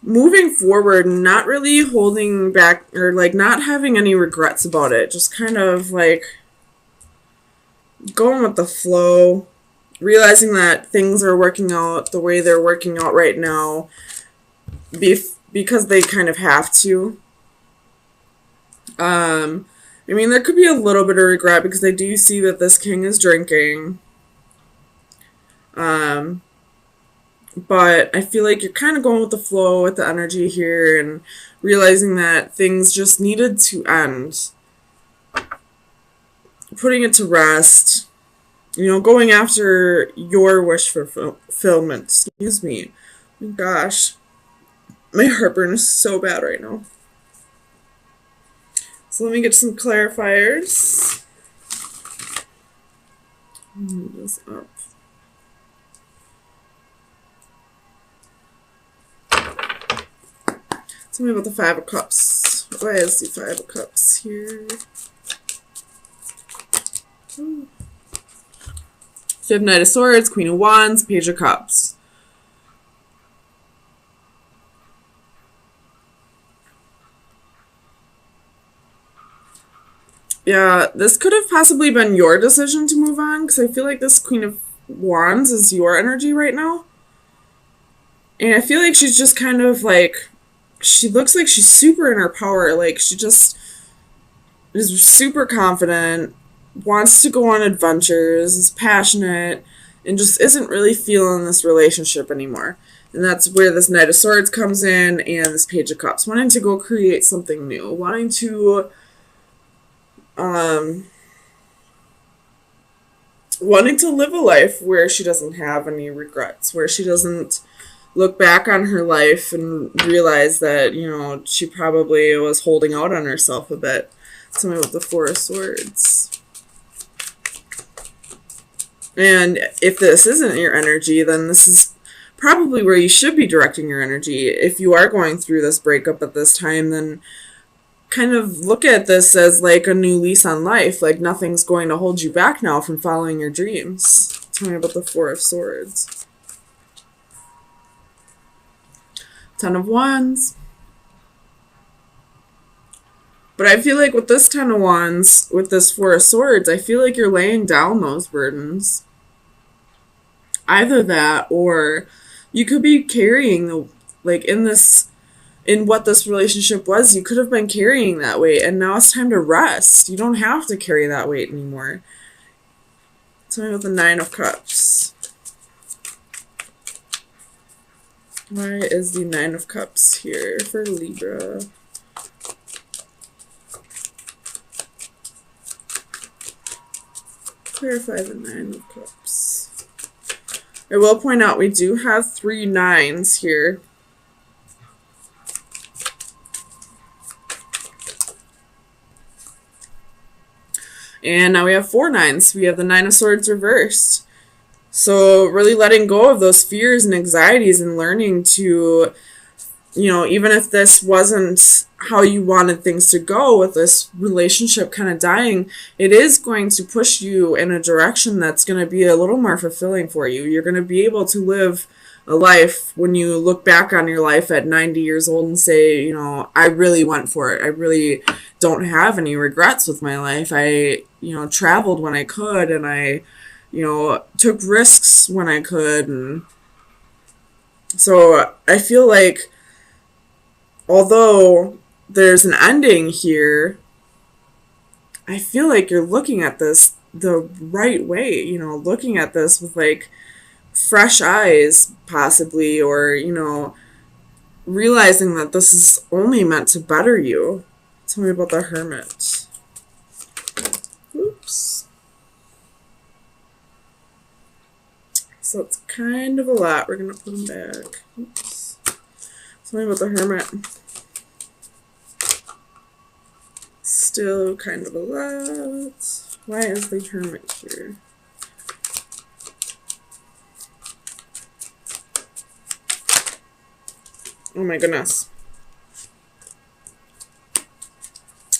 moving forward, not really holding back or like not having any regrets about it. Just kind of like going with the flow, realizing that things are working out the way they're working out right now because they kind of have to. I mean, there could be a little bit of regret because I do see that this king is drinking. Um, but I feel like you're kind of going with the flow with the energy here and realizing that things just needed to end. Putting it to rest. You know, going after your wish for fulfillment. Excuse me. Oh my gosh. My heartburn is so bad right now. So let me get some clarifiers. Move this up. Tell me about the Five of Cups. Why is the Five of Cups here? So you have Knight of Swords, Queen of Wands, Page of Cups. Yeah, this could have possibly been your decision to move on, because I feel like this Queen of Wands is your energy right now. And I feel like she's just kind of like, she looks like she's super in her power. Like, she just is super confident, wants to go on adventures, is passionate, and just isn't really feeling this relationship anymore. And that's where this Knight of Swords comes in and this Page of Cups. Wanting to go create something new. Wanting to live a life where she doesn't have any regrets, where she doesn't look back on her life and realize that, you know, she probably was holding out on herself a bit. Tell me about the Four of Swords. And if this isn't your energy, then this is probably where you should be directing your energy. If you are going through this breakup at this time, then kind of look at this as like a new lease on life. Like, nothing's going to hold you back now from following your dreams. Tell me about the Four of Swords. Ten of Wands. But I feel like with this Ten of Wands, with this Four of Swords, I feel like you're laying down those burdens. Either that, or you could be carrying the, like, in what this relationship was, you could have been carrying that weight, and now it's time to rest. You don't have to carry that weight anymore. Tell me about the Nine of Cups. Why is the Nine of Cups here for Libra? Clarify the Nine of Cups. I will point out we do have 3 nines here. And now we have 4 nines. We have the Nine of Swords reversed. So really letting go of those fears and anxieties and learning to, you know, even if this wasn't how you wanted things to go with this relationship kind of dying, it is going to push you in a direction that's going to be a little more fulfilling for you. You're going to be able to live a life when you look back on your life at 90 years old and say, you know, I really went for it. I really don't have any regrets with my life. I, you know, traveled when I could, and I, you know, took risks when I could. And so I feel like although there's an ending here, I feel like you're looking at this the right way, you know, looking at this with like fresh eyes possibly, or, you know, realizing that this is only meant to better you. Tell me about the Hermit. Oops. So it's kind of a lot. We're going to put them back. Oops. Tell me about the Hermit. Still kind of a lot. Why is the Hermit here? Oh my goodness.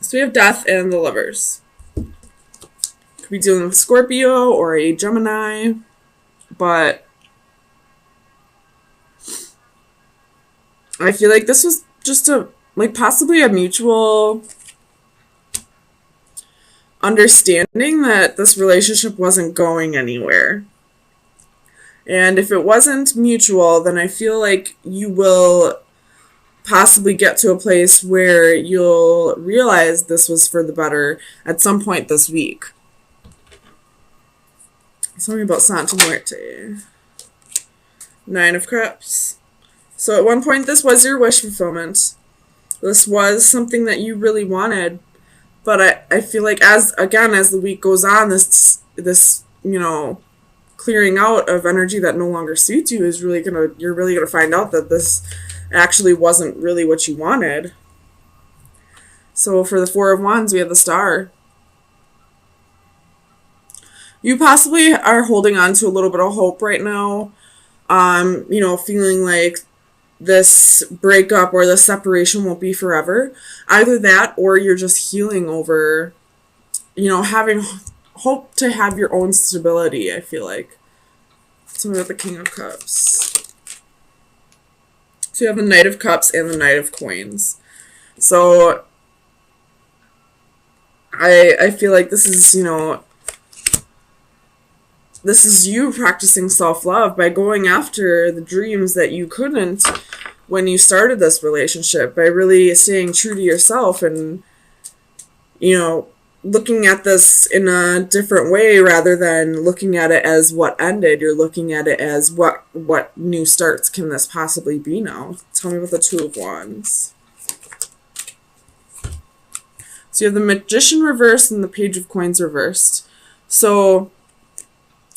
So we have Death and the Lovers. Could be dealing with Scorpio or a Gemini, but I feel like this was just a, like, possibly a mutual understanding that this relationship wasn't going anywhere. And if it wasn't mutual, then I feel like you will possibly get to a place where you'll realize this was for the better at some point this week. Tell me about Santa Muerte. Nine of Cups. So at one point, this was your wish fulfillment. This was something that you really wanted. But I feel like as the week goes on, this clearing out of energy that no longer suits you is you're really gonna find out that this actually wasn't really what you wanted. So for the Four of Wands, we have the Star. You possibly are holding on to a little bit of hope right now. Feeling like this breakup or this separation won't be forever. Either that or you're just healing over, having hope to have your own stability, I feel like. Something about the King of Cups. So you have the Knight of Cups and the Knight of Coins. So I feel like this is you practicing self-love by going after the dreams that you couldn't when you started this relationship, by really staying true to yourself and, looking at this in a different way rather than looking at it as what ended. You're looking at it as what new starts can this possibly be now. Tell me about the Two of Wands. So you have the Magician reversed and the Page of Coins reversed. So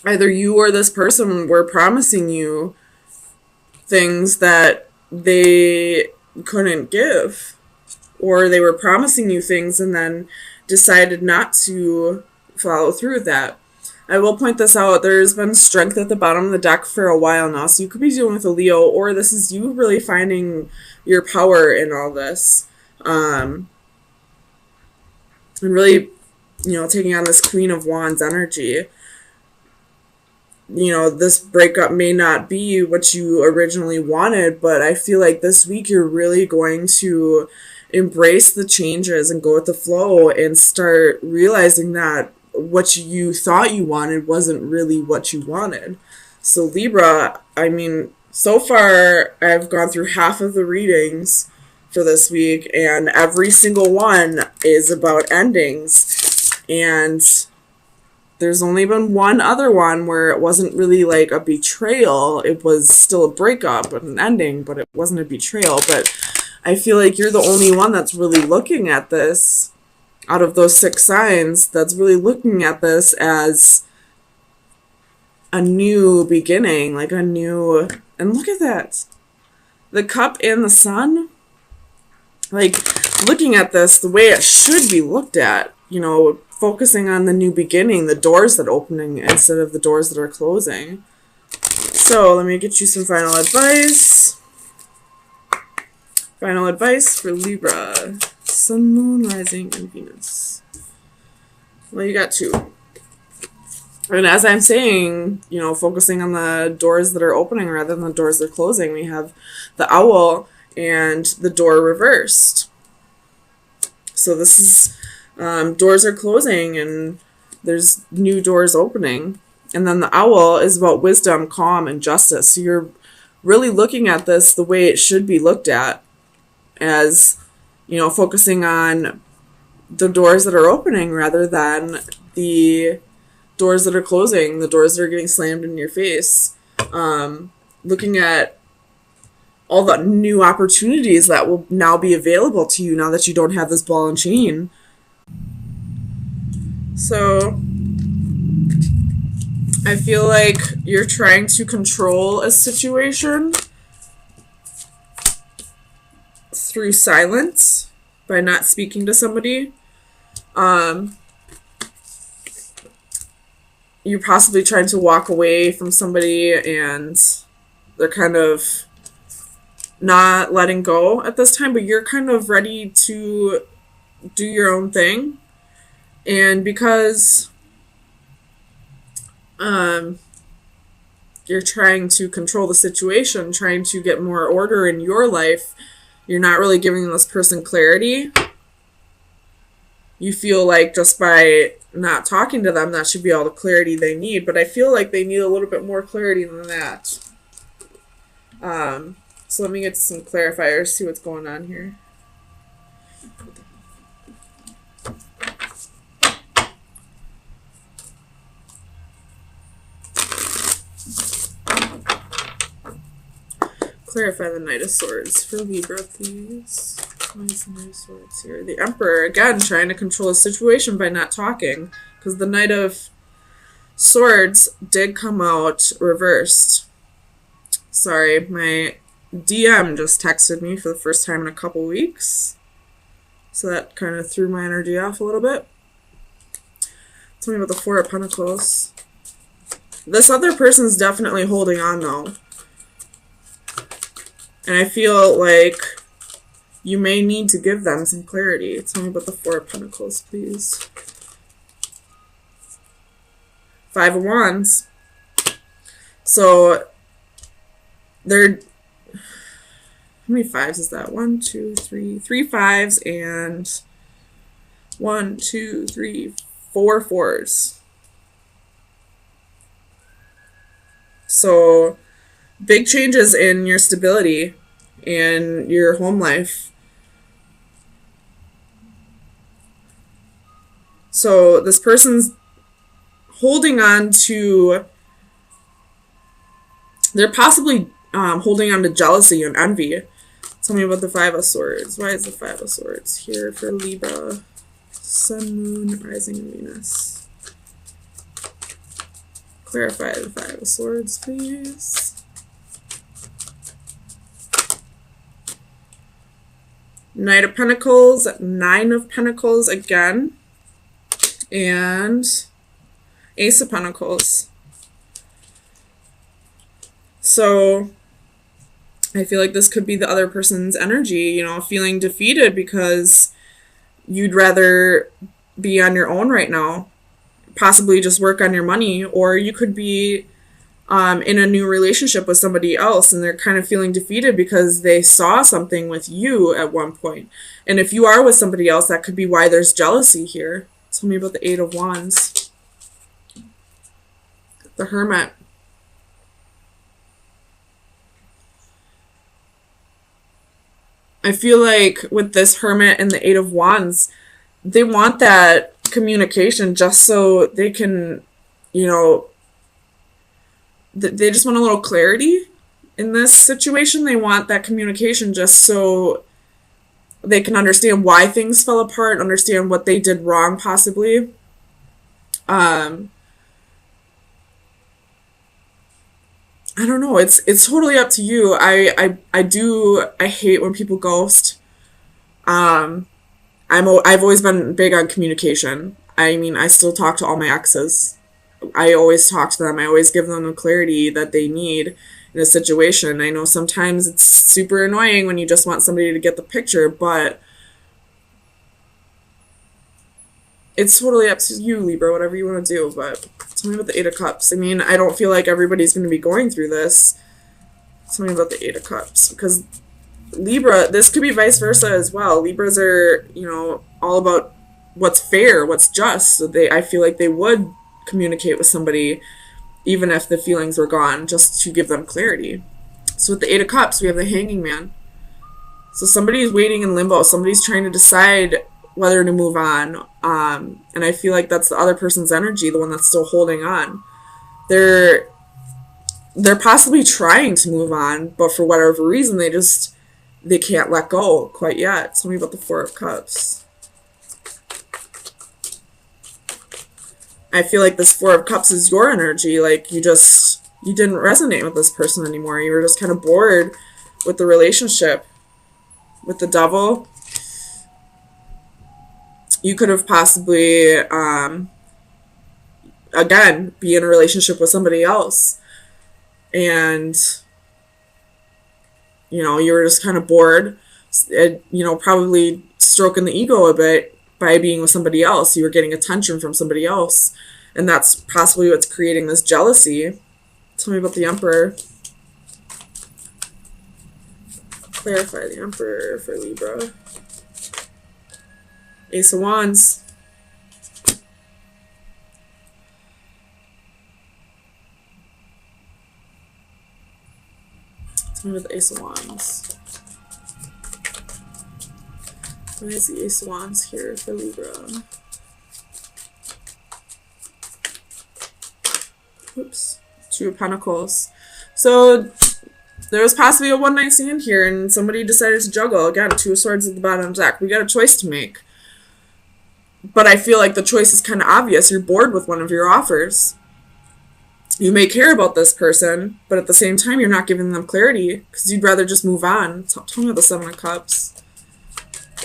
either you or this person were promising you things that they couldn't give, or they were promising you things and then decided not to follow through with that. I will point this out. There's been strength at the bottom of the deck for a while now, so you could be dealing with a Leo, or this is you really finding your power in all this. And really, taking on this Queen of Wands energy. This breakup may not be what you originally wanted, but I feel like this week you're really going to embrace the changes and go with the flow and start realizing that what you thought you wanted wasn't really what you wanted. So Libra, so far I've gone through half of the readings for this week, and every single one is about endings. And there's only been one other one where it wasn't really like a betrayal. It was still a breakup and an ending, but it wasn't a betrayal. But I feel like you're the only one that's really looking at this, out of those 6 signs, that's really looking at this as a new beginning, like a new... And look at that. The Cup and the Sun. Like, looking at this the way it should be looked at, focusing on the new beginning, the doors that are opening instead of the doors that are closing. So let me get you some final advice. Final advice for Libra. Sun, Moon, Rising, and Venus. Well, you got 2. And as I'm saying, focusing on the doors that are opening rather than the doors that are closing, we have the Owl and the Door reversed. So this is... doors are closing and there's new doors opening. And then the Owl is about wisdom, calm, and justice. So you're really looking at this the way it should be looked at, as, focusing on the doors that are opening rather than the doors that are closing, the doors that are getting slammed in your face. Looking at all the new opportunities that will now be available to you now that you don't have this ball and chain. So I feel like you're trying to control a situation through silence by not speaking to somebody. You're possibly trying to walk away from somebody and they're kind of not letting go at this time, but you're kind of ready to do your own thing. And because you're trying to control the situation, trying to get more order in your life. You're not really giving this person clarity. You feel like just by not talking to them, that should be all the clarity they need. But I feel like they need a little bit more clarity than that. So let me get some clarifiers, see what's going on here. Clarify the Knight of Swords for Libra, please. Why is the Knight of Swords here? The Emperor, again, trying to control the situation by not talking. Because the Knight of Swords did come out reversed. Sorry, my DM just texted me for the first time in a couple weeks. So that kind of threw my energy off a little bit. Tell me about the Four of Pentacles. This other person's definitely holding on, though. And I feel like you may need to give them some clarity. Tell me about the Four of Pentacles, please. Five of Wands. So, they're... How many fives is that? 1, 2, 3. 3 fives and 1, 2, 3, 4 fours. So... big changes in your stability and your home life. So this person's holding on to, they're possibly holding on to jealousy and envy. Tell me about the Five of Swords. Why is the Five of Swords here for Libra? Sun, Moon, Rising, and Venus. Clarify the Five of Swords, please. Knight of Pentacles, Nine of Pentacles again, and Ace of Pentacles. So I feel like this could be the other person's energy, you know, feeling defeated because you'd rather be on your own right now, possibly just work on your money, or you could be in a new relationship with somebody else and they're kind of feeling defeated because they saw something with you at one point. And if you are with somebody else, that could be why there's jealousy here. Tell me about the Eight of Wands. The Hermit. I feel like with this Hermit and the Eight of Wands, they want that communication just so they can, you know, they just want a little clarity in this situation. They want that communication just so they can understand why things fell apart, understand what they did wrong, possibly. I don't know. It's totally up to you. I hate when people ghost. I've always been big on communication. I mean, I still talk to all my exes. I always talk to them. I always give them the clarity that they need in a situation. I know sometimes it's super annoying when you just want somebody to get the picture, but it's totally up to you, Libra, whatever you want to do. But tell me about the Eight of Cups. I mean, I don't feel like everybody's going to be going through this. Tell me about the Eight of Cups. Because Libra, this could be vice versa as well. Libras are, you know, all about what's fair, what's just. So I feel like they would communicate with somebody even if the feelings were gone, just to give them clarity. So with the Eight of Cups, we have the Hanging Man. So somebody's waiting in limbo. Somebody's trying to decide whether to move on. And I feel like that's the other person's energy, the one that's still holding on. They're possibly trying to move on, but for whatever reason, they can't let go quite yet. Tell me about the Four of Cups. I feel like this Four of Cups is your energy. Like you didn't resonate with this person anymore. You were just kind of bored with the relationship. With the Devil, you could have possibly, again, be in a relationship with somebody else. And, you know, you were just kind of bored, probably stroking the ego a bit by being with somebody else. You were getting attention from somebody else. And that's possibly what's creating this jealousy. Tell me about the Emperor. Clarify the Emperor for Libra. Ace of Wands. Tell me about the Ace of Wands. Why is the Ace of Wands here for Libra? Oops. Two of Pentacles. So there was possibly a one-night stand here, and somebody decided to juggle. Again, Two of Swords at the bottom of the deck. We got a choice to make. But I feel like the choice is kind of obvious. You're bored with one of your offers. You may care about this person, but at the same time, you're not giving them clarity because you'd rather just move on. Tell me about the Seven of Cups.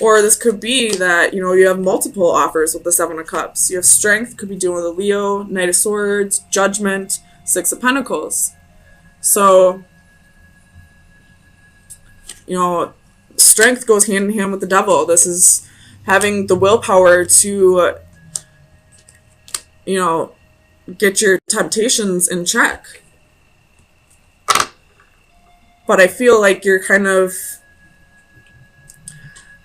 Or this could be that, you know, you have multiple offers with the Seven of Cups. You have Strength, could be dealing with a Leo, Knight of Swords, Judgment, Six of Pentacles. So, you know, Strength goes hand in hand with the Devil. This is having the willpower to, you know, get your temptations in check. But I feel like you're kind of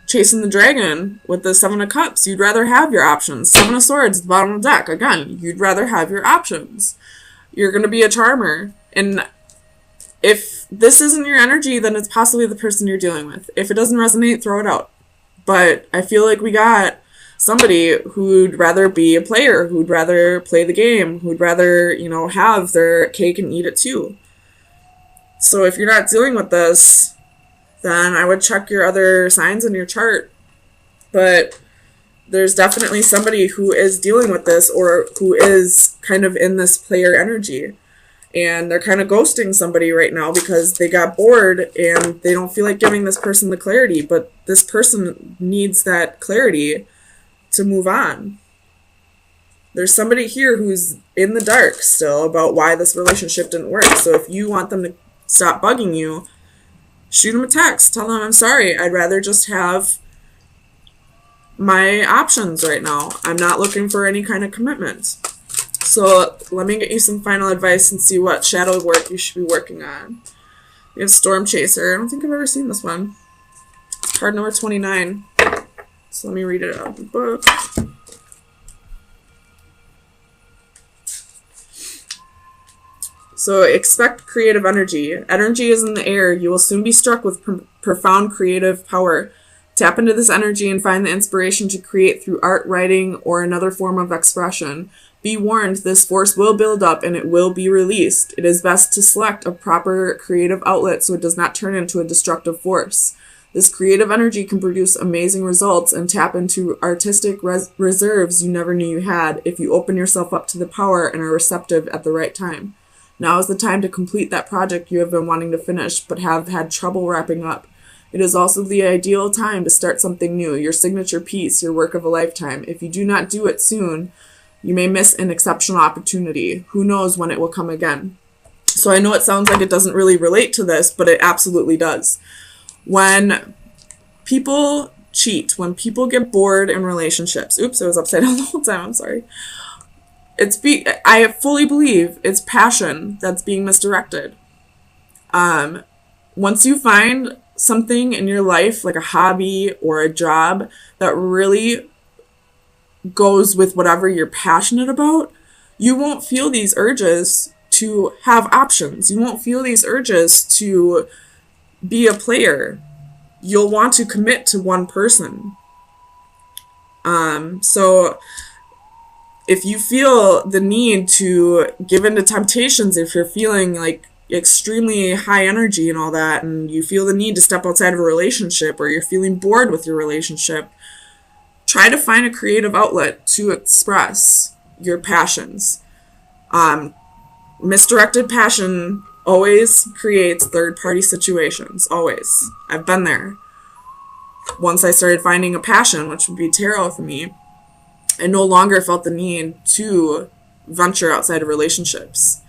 chasing the dragon with the Seven of Cups. You'd rather have your options. Seven of Swords at the bottom of the deck. Again, you'd rather have your options. You're going to be a charmer. And if this isn't your energy, then it's possibly the person you're dealing with. If it doesn't resonate, throw it out. But I feel like we got somebody who'd rather be a player, who'd rather play the game, who'd rather, you know, have their cake and eat it too. So if you're not dealing with this, then I would check your other signs in your chart. But there's definitely somebody who is dealing with this or who is kind of in this player energy. And they're kind of ghosting somebody right now because they got bored and they don't feel like giving this person the clarity. But this person needs that clarity to move on. There's somebody here who's in the dark still about why this relationship didn't work. So if you want them to stop bugging you, shoot them a text. Tell them, I'm sorry. I'd rather just have my options right now. I'm not looking for any kind of commitment. So let me get you some final advice and see what shadow work you should be working on. We have Storm Chaser. I don't think I've ever seen this one. Card number 29. So let me read it out of the book. So expect creative energy. Energy is in the air. You will soon be struck with profound creative power. Tap into this energy and find the inspiration to create through art, writing, or another form of expression. Be warned, this force will build up and it will be released. It is best to select a proper creative outlet so it does not turn into a destructive force. This creative energy can produce amazing results and tap into artistic reserves you never knew you had if you open yourself up to the power and are receptive at the right time. Now is the time to complete that project you have been wanting to finish but have had trouble wrapping up. It is also the ideal time to start something new, your signature piece, your work of a lifetime. If you do not do it soon, you may miss an exceptional opportunity. Who knows when it will come again? So I know it sounds like it doesn't really relate to this, but it absolutely does. When people cheat, when people get bored in relationships, oops, I was upside down the whole time, I'm sorry. I fully believe it's passion that's being misdirected. Once you find something in your life, like a hobby or a job, that really goes with whatever you're passionate about, you won't feel these urges to have options. You won't feel these urges to be a player. You'll want to commit to one person. So if you feel the need to give in to temptations, if you're feeling like extremely high energy and all that, and you feel the need to step outside of a relationship, or you're feeling bored with your relationship, try to find a creative outlet to express your passions. Misdirected passion always creates third-party situations, always. I've been there. Once I started finding a passion, which would be tarot for me, I no longer felt the need to venture outside of relationships.